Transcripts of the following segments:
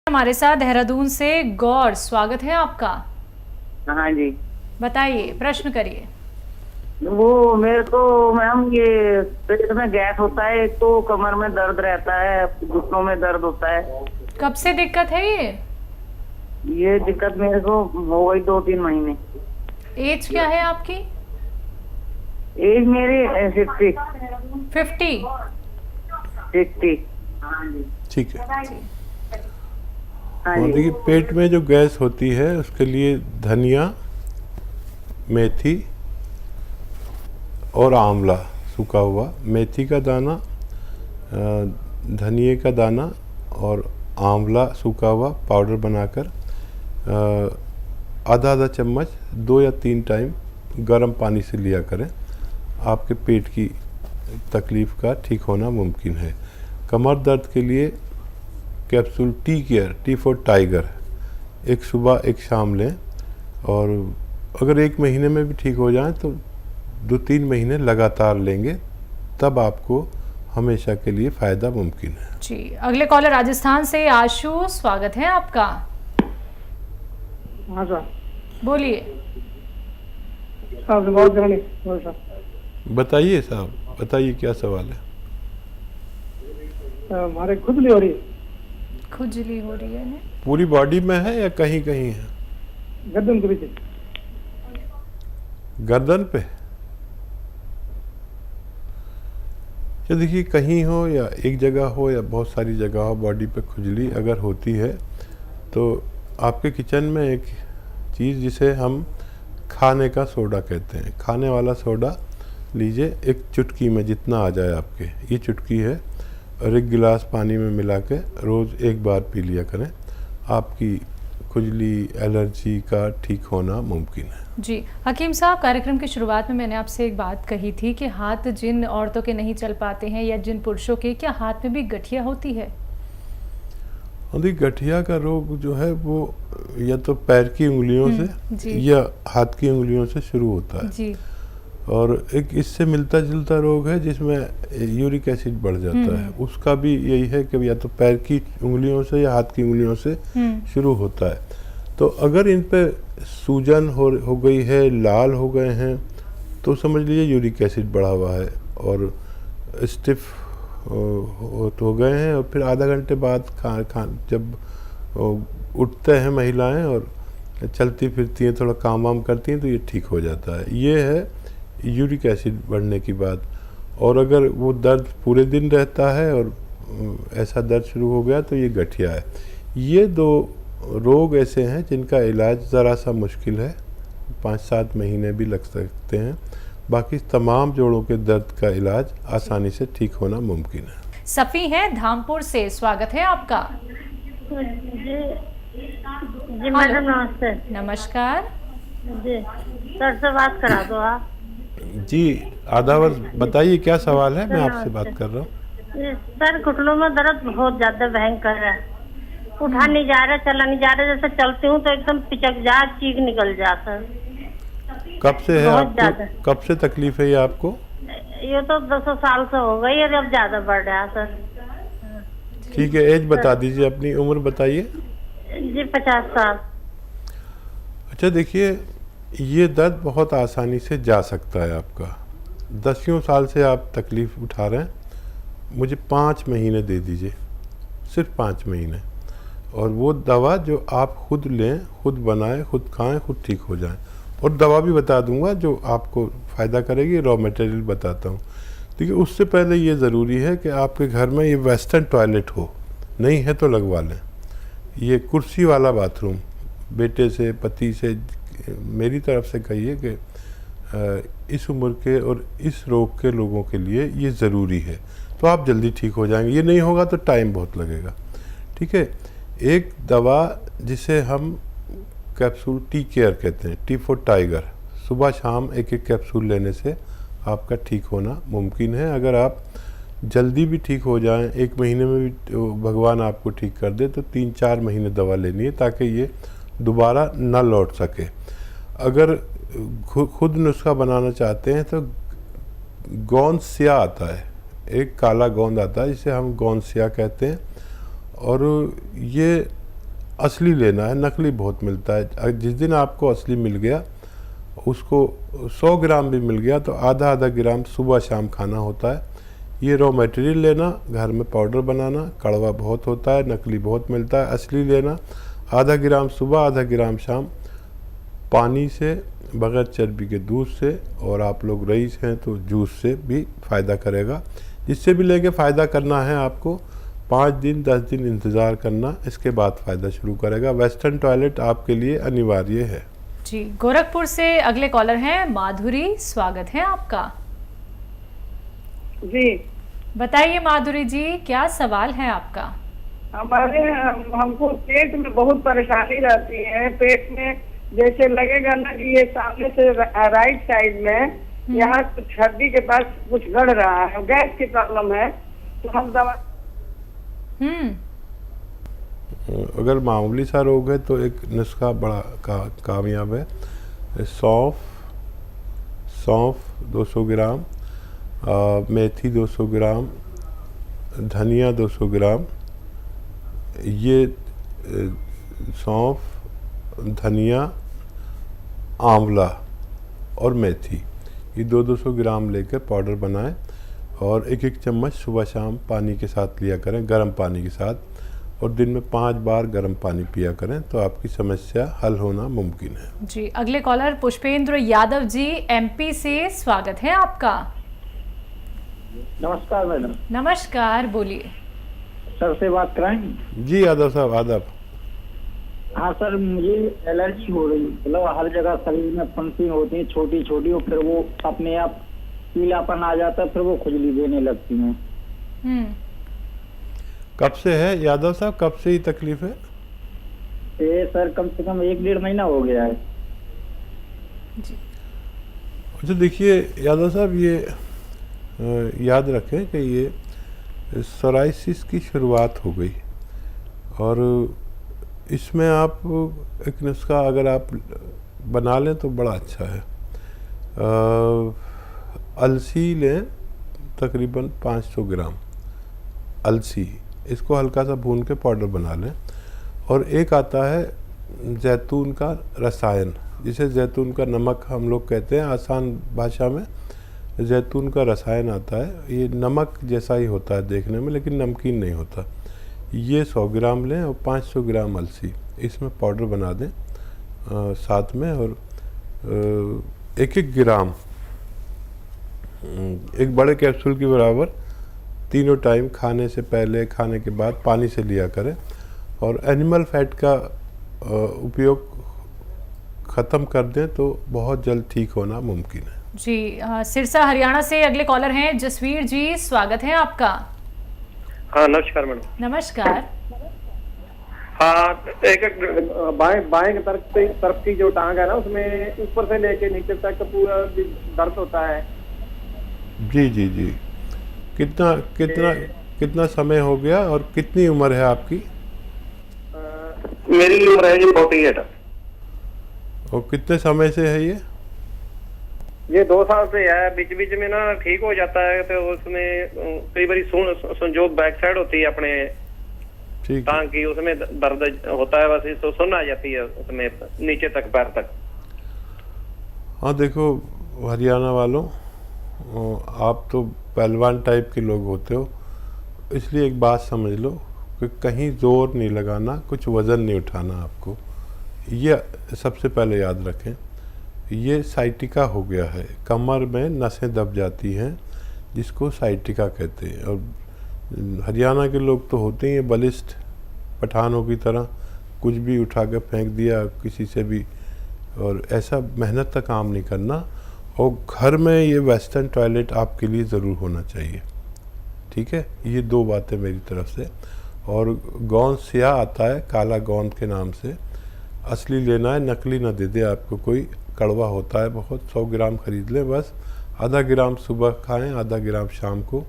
हमारे साथ देहरादून से गौर, स्वागत है आपका। हाँ जी, बताइए, प्रश्न करिए। वो मेरे को मैम ये पेट में गैस होता है, एक तो कमर में दर्द रहता है, घुटनों में दर्द होता है। कब से दिक्कत है ये दिक्कत मेरे को हो गई 2-3 महीने। एज क्या है आपकी? एज मेरी 60। 50। 60। ठीक है। हाँ और जी। देखिए, पेट में जो गैस होती है उसके लिए धनिया, मेथी और आंवला सूखा हुआ, मेथी का दाना, धनिए का दाना और आंवला सूखा हुआ पाउडर बनाकर आधा आधा चम्मच 2 या 3 टाइम गर्म पानी से लिया करें। आपके पेट की तकलीफ़ का ठीक होना मुमकिन है। कमर दर्द के लिए capsule tea care, T for tiger, एक सुबह एक शाम लें, और अगर 1 महीने में भी ठीक हो जाए तो 2-3 महीने लगातार लेंगे, तब आपको हमेशा के लिए फ़ायदा मुमकिन है। जी, अगले कॉलर राजस्थान से आशु, स्वागत है आपका। हाँ सर। बोलिए। बताइए साहब, बताइए क्या सवाल है। हमारे खुजली हो रही है। खुजली हो रही है ना? पूरी बॉडी में है या कहीं कहीं है? गर्दन के पीछे। गर्दन पे? या देखिए, कहीं हो या एक जगह हो या बहुत सारी जगह हो, बॉडी पे खुजली अगर होती है तो आपके किचन में एक चीज़ जिसे हम खाने का सोडा कहते हैं, खाने वाला सोडा लीजिए, एक चुटकी में जितना आ जाए आपके, ये चुटकी है, और 1 गिलास पानी में मिला के रोज़ 1 बार पी लिया करें। आपकी खुजली, एलर्जी का ठीक होना मुमकिन है। जी, हकीम साहब, कार्यक्रम की शुरुआत में मैंने आपसे एक बात कही थी कि हाथ जिन औरतों के नहीं चल पाते हैं या जिन पुरुषों के, क्या हाथ में भी गठिया होती है? और गठिया का रोग जो है वो या तो पैर की उंगलियों से या हाथ की उंगलियों से शुरू होता है जी। और एक इससे मिलता जुलता रोग है जिसमें यूरिक एसिड बढ़ जाता है, उसका भी यही है कि या तो पैर की उंगलियों से या हाथ की उंगलियों से शुरू होता है। तो अगर इन पे सूजन हो गई है, लाल हो गए हैं, तो समझ लीजिए यूरिक एसिड बढ़ा हुआ है और स्टिफ हो गए हैं, और फिर आधा घंटे बाद जब उठते हैं महिलाएं और चलती फिरती हैं, थोड़ा काम वाम करती हैं, तो ये ठीक हो जाता है। ये है यूरिक एसिड बढ़ने की बात। और अगर वो दर्द पूरे दिन रहता है और ऐसा दर्द शुरू हो गया तो ये गठिया है। ये 2 रोग ऐसे हैं जिनका इलाज ज़रा सा मुश्किल है, 5-7 महीने भी लग सकते हैं। बाकी तमाम जोड़ों के दर्द का इलाज आसानी से ठीक होना मुमकिन है। सफ़ी है धामपुर से, स्वागत है आपका। जी मैडम नमस्ते। नमस्कार जी सर से बात करा दो आप। जी, आदावर बताइए क्या सवाल है, मैं आपसे बात कर रहा हूँ। सर घुटनों में दर्द बहुत ज्यादा भयंकर है, उठा नहीं जा रहा, चला नहीं जा रहा, जैसे चलती हूँ तो एकदम पिचक जा, चीख निकल जाता है। कब से है बहुत आपको, कब से तकलीफ है ये आपको? ये तो 200 साल से हो गई और अब ज्यादा बढ़ रहा है सर। ठीक है, एज बता दीजिए, अपनी उम्र बताइए। जी 50 साल। अच्छा, देखिए, ये दर्द बहुत आसानी से जा सकता है आपका। 10 साल से आप तकलीफ़ उठा रहे हैं, मुझे 5 महीने दे दीजिए, सिर्फ 5 महीने, और वो दवा जो आप खुद लें, खुद बनाएं, खुद खाएं, खुद ठीक हो जाएं। और दवा भी बता दूंगा जो आपको फ़ायदा करेगी, रॉ मटेरियल बताता हूँ। देखिए, उससे पहले ये ज़रूरी है कि आपके घर में ये वेस्टर्न टॉयलेट हो, नहीं है तो लगवा लें। ये कुर्सी वाला बाथरूम बेटे से, पति से, मेरी तरफ से कहिए कि इस उम्र के और इस रोग के लोगों के लिए ये ज़रूरी है, तो आप जल्दी ठीक हो जाएंगे। ये नहीं होगा तो टाइम बहुत लगेगा। ठीक है, एक दवा जिसे हम कैप्सूल टी केयर कहते हैं, टी फॉर टाइगर, सुबह शाम 1-1 कैप्सूल लेने से आपका ठीक होना मुमकिन है। अगर आप जल्दी भी ठीक हो जाएं, 1 महीने में भी भगवान आपको ठीक कर दे, तो 3-4 महीने दवा लेनी है ताकि ये दोबारा ना लौट सके। अगर खुद नुस्खा बनाना चाहते हैं तो गोंद स्या आता है, एक काला गोंद आता है जिसे हम गोंद स्या कहते हैं, और ये असली लेना है, नकली बहुत मिलता है। जिस दिन आपको असली मिल गया, उसको 100 ग्राम भी मिल गया तो आधा आधा ग्राम सुबह शाम खाना होता है। ये रॉ मटेरियल लेना, घर में पाउडर बनाना, कड़वा बहुत होता है, नकली बहुत मिलता है। असली लेना, आधा ग्राम सुबह आधा ग्राम शाम, पानी से, बगैर चर्बी के दूध से, और आप लोग रईस हैं तो जूस से भी फ़ायदा करेगा। जिससे भी लेके फ़ायदा करना है आपको 5 दिन 10 दिन इंतज़ार करना, इसके बाद फ़ायदा शुरू करेगा। वेस्टर्न टॉयलेट आपके लिए अनिवार्य है। जी, गोरखपुर से अगले कॉलर हैं माधुरी, स्वागत है आपका। जी, बताइए माधुरी जी, क्या सवाल है आपका? हमको पेट में बहुत परेशानी रहती है। पेट में जैसे लगेगा ना कि ये सामने से राइट साइड में यहाँ कुछ हड्डी के पास कुछ गड़ रहा है, गैस की प्रॉब्लम है, तो हम दवा। अगर मामूली सा रोग है तो एक नुस्खा बड़ा कामयाब है। सौंफ 200 ग्राम, मेथी 200 ग्राम, धनिया 200 ग्राम। ये सौंफ, धनिया, आंवला और मेथी, ये 200 ग्राम लेकर पाउडर बनाएं और 1-1 चम्मच सुबह शाम पानी के साथ लिया करें, गर्म पानी के साथ, और दिन में 5 बार गर्म पानी पिया करें तो आपकी समस्या हल होना मुमकिन है। जी, अगले कॉलर पुष्पेंद्र यादव जी, एमपी से, स्वागत है आपका। नमस्कार मैडम। नमस्कार, बोलिए। सर से बात कराएंगे? जी यादव साहब, आदाब। हाँ सर, मुझे एलर्जी हो रही है, मतलब हर जगह शरीर में फंसिंग होती है छोटी छोटी, और फिर वो अपने आप पीलापन आ जाता है, फिर वो खुजली देने लगती है। कब से है यादव साहब, कब से ही तकलीफ है? ये सर कम से कम 1-1.5 महीना हो गया है। अच्छा देखिए यादव साहब, ये याद रखें कि ये सोराइसिस की शुरुआत हो गई, और इसमें आप एक नुस्खा अगर आप बना लें तो बड़ा अच्छा है। अलसी लें, तकरीबन 500 ग्राम अलसी, इसको हल्का सा भून के पाउडर बना लें। और एक आता है जैतून का रसायन, जिसे जैतून का नमक हम लोग कहते हैं, आसान भाषा में जैतून का रसायन आता है। ये नमक जैसा ही होता है देखने में, लेकिन नमकीन नहीं होता। ये 100 ग्राम लें और 500 ग्राम अलसी, इसमें पाउडर बना दें साथ में, और 1-1 ग्राम, एक बड़े कैप्सूल के बराबर, तीनों टाइम खाने से पहले, खाने के बाद पानी से लिया करें। और एनिमल फैट का उपयोग ख़त्म कर दें तो बहुत जल्द ठीक होना मुमकिन है। जी, सिरसा हरियाणा से अगले कॉलर हैं जसवीर जी, स्वागत है आपका। हाँ नमस्कार मैडम। नमस्कार। हाँ, एक बाएं की तरफ की जो टांग है ना, उसमें ऊपर से लेके नीचे तक पूरा दर्द होता है। जी जी जी, कितना समय हो गया और कितनी उम्र है आपकी? मेरी उम्र है जी 48। और कितने समय से है ये 2 साल से है। बीच बीच में ना ठीक हो जाता है, तो उसमें कई बार जो बैक साइड होती है अपने टांग की, उसमें दर्द होता है, बस तो सुन आ जाती है उसमें नीचे तक, पैर तक। हाँ देखो हरियाणा वालों, आप तो पहलवान टाइप के लोग होते हो, इसलिए एक बात समझ लो कि कहीं जोर नहीं लगाना, कुछ वज़न नहीं उठाना आपको, ये सबसे पहले याद रखें। ये साइटिका हो गया है, कमर में नसें दब जाती हैं, जिसको साइटिका कहते हैं। और हरियाणा के लोग तो होते ही हैं बलिष्ठ, पठानों की तरह, कुछ भी उठा कर फेंक दिया किसी से भी, और ऐसा मेहनत का काम नहीं करना। और घर में ये वेस्टर्न टॉयलेट आपके लिए ज़रूर होना चाहिए, ठीक है? ये 2 बातें मेरी तरफ से। और गोंद स्याह आता है काला गोंद के नाम से, असली लेना है, नकली ना दे दे आपको कोई, कड़वा होता है बहुत। 100 ग्राम खरीद लें बस, आधा ग्राम सुबह खाएं, आधा ग्राम शाम को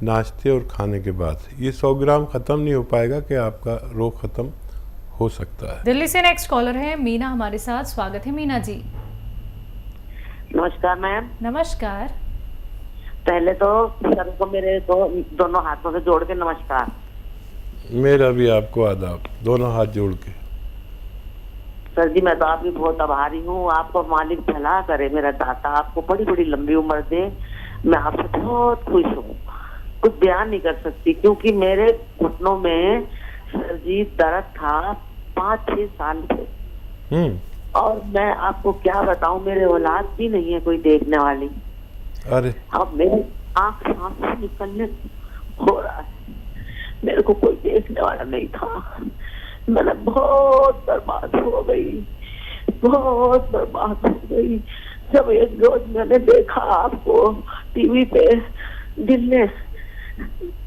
नाश्ते और खाने के बाद। ये 100 ग्राम ख़त्म नहीं हो पाएगा कि आपका रोग ख़त्म हो सकता है। दिल्ली से नेक्स्ट कॉलर है मीना हमारे साथ, स्वागत है मीना जी। नमस्कार मैम। नमस्कार। पहले तो सर को मेरे को दोनों हाथों से जोड़ के नमस्कार। मेरा भी आपको आदाब, दोनों हाथ जोड़ के। सर जी, मैं तो आपकी बहुत आभारी हूँ। आपको मालिक भला करे, मेरा दाता आपको बड़ी बड़ी लंबी उम्र दे। मैं आपसे बहुत खुश हूँ, कुछ बयान नहीं कर सकती, क्योंकि मेरे घुटनों में सर जी दर्द था 5-6 साल से। और मैं आपको क्या बताऊं, मेरे औलाद भी नहीं है कोई देखने वाली। अरे अब मेरी आंख से निकलने हो रहा है, मेरे को कोई देखने वाला नहीं था। मैंने बहुत बर्बाद हो गई, बहुत बर्बाद हो गई। जब एक रोज मैंने देखा आपको टीवी पे, दिल ने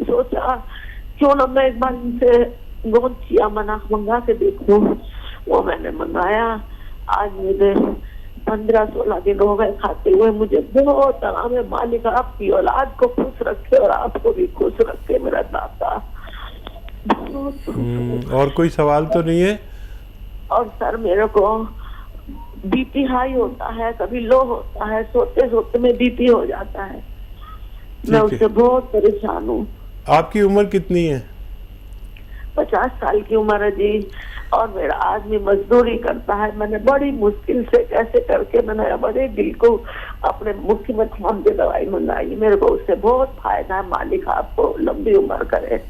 सोचा क्यों ना मैं एक बार इनसे गोंद चिया मंगा के देखूं। वो मैंने मंगाया। आज मुझे 15-16 दिन हो गए खाते हुए। मुझे बहुत आराम है। मालिक आपकी औलाद को खुश रखे और आपको भी खुश रखे, मेरा दाता। और कोई सवाल तो नहीं है? और सर, मेरे को बीपी हाई होता है, कभी लो होता है, सोते सोते में बीपी हो जाता है। मैं उससे बहुत परेशान हूँ। आपकी उम्र कितनी है? 50 साल की उम्र है जी। और मेरा आदमी मजदूरी करता है। मैंने बड़ी मुश्किल से कैसे करके मैंने बड़े दिल को अपने मुख्य में थाम के दवाई मंगाई। मेरे को उससे बहुत फायदा है। मालिक आपको लंबी उम्र करे,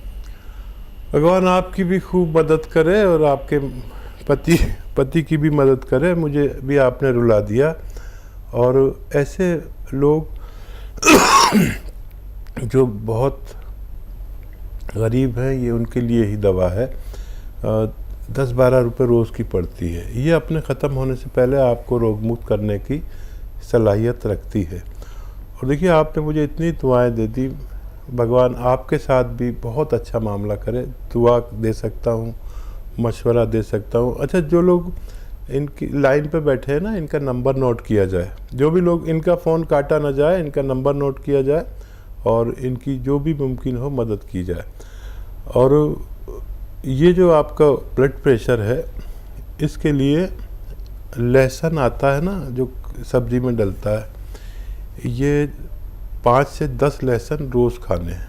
भगवान आपकी भी खूब मदद करे और आपके पति की भी मदद करे। मुझे भी आपने रुला दिया। और ऐसे लोग जो बहुत गरीब हैं, ये उनके लिए ही दवा है। 10-12 रुपये रोज़ की पड़ती है। ये अपने ख़त्म होने से पहले आपको रोग मुक्त करने की सलाहियत रखती है। और देखिए, आपने मुझे इतनी दुआएं दे दी। भगवान आपके साथ भी बहुत अच्छा मामला करे। दुआ दे सकता हूँ, मशवरा दे सकता हूँ। अच्छा, जो लोग इनकी लाइन पे बैठे हैं ना, इनका नंबर नोट किया जाए। जो भी लोग, इनका फ़ोन काटा ना जाए, इनका नंबर नोट किया जाए और इनकी जो भी मुमकिन हो मदद की जाए। और ये जो आपका ब्लड प्रेशर है, इसके लिए लहसुन आता है ना, जो सब्जी में डलता है, ये 5 से 10 लहसुन रोज़ खाने हैं।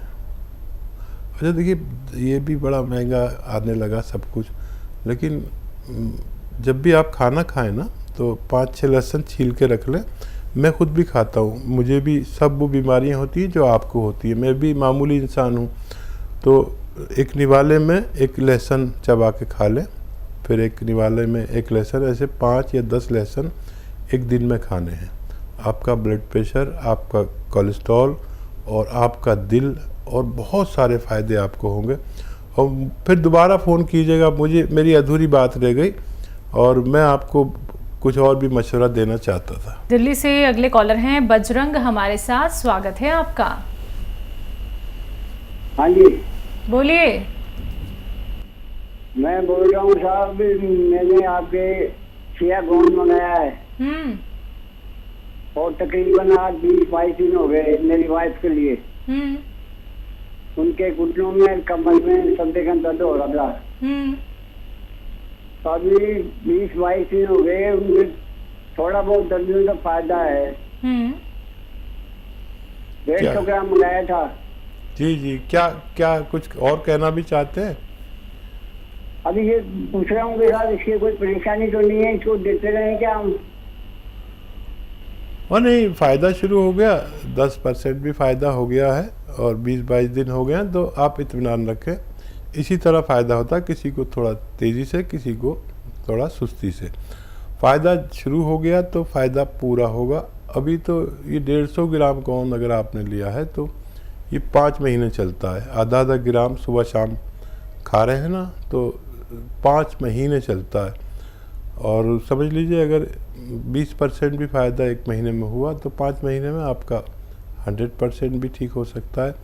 अच्छा देखिए, ये भी बड़ा महंगा आने लगा सब कुछ, लेकिन जब भी आप खाना खाएं ना, तो 5-6 लहसुन छील के रख लें। मैं खुद भी खाता हूँ, मुझे भी सब वो बीमारियाँ होती हैं जो आपको होती है। मैं भी मामूली इंसान हूँ। तो एक निवाले में एक लहसुन चबा के खा लें, फिर एक निवाले में एक लहसुन, ऐसे 5 या 10 लहसुन एक दिन में खाने हैं। आपका ब्लड प्रेशर, आपका कोलेस्ट्रॉल और आपका दिल और बहुत सारे फ़ायदे आपको होंगे। और फिर दोबारा फ़ोन कीजिएगा। मेरी अधूरी बात रह गई और मैं आपको कुछ और भी मशवरा देना चाहता था। दिल्ली से अगले कॉलर हैं बजरंग हमारे साथ, स्वागत है आपका। हाँ जी, बोलिए। मैं बोल रहा हूँ साहब, मैंने आपके चिया गोंद मंगाया है और तकरीबन आज 20-22 दिन हो गए मेरी वाइफ के लिए। उनके घुटनों में, कमर में, संधे का दर्द हो रहा था। तो अभी 20-22 दिन हो गए, उनके थोड़ा बहुत दर्द में तो फायदा है। 150 ग्राम मंगाया था। जी, क्या कुछ और कहना भी चाहते हैं? अभी ये पूछ रहा हूँ कि साहब, इसकी कोई परेशानी तो नहीं है? इसको देते रहे क्या हम? और नहीं, फ़ायदा शुरू हो गया, 10% भी फ़ायदा हो गया है और 20-22 दिन हो गए हैं, तो आप इत्मीनान रखें। इसी तरह फ़ायदा होता है, किसी को थोड़ा तेज़ी से, किसी को थोड़ा सुस्ती से। फ़ायदा शुरू हो गया तो फ़ायदा पूरा होगा। अभी तो ये 150 ग्राम गोंद अगर आपने लिया है तो ये 5 महीने चलता है। आधा ग्राम सुबह शाम खा रहे हैं ना, तो 5 महीने चलता है। और समझ लीजिए, अगर 20% भी फ़ायदा 1 महीने में हुआ तो 5 महीने में आपका 100% भी ठीक हो सकता है।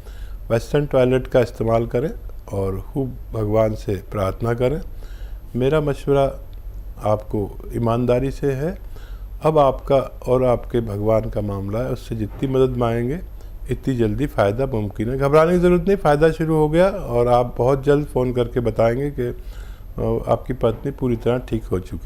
वेस्टर्न टॉयलेट का इस्तेमाल करें और खूब भगवान से प्रार्थना करें। मेरा मशवरा आपको ईमानदारी से है। अब आपका और आपके भगवान का मामला है, उससे जितनी मदद मांगेंगे इतनी जल्दी फ़ायदा मुमकिन है। घबराने की ज़रूरत नहीं, फ़ायदा शुरू हो गया और आप बहुत जल्द फ़ोन करके बताएंगे कि आपकी पत्नी पूरी तरह ठीक हो चुकी है।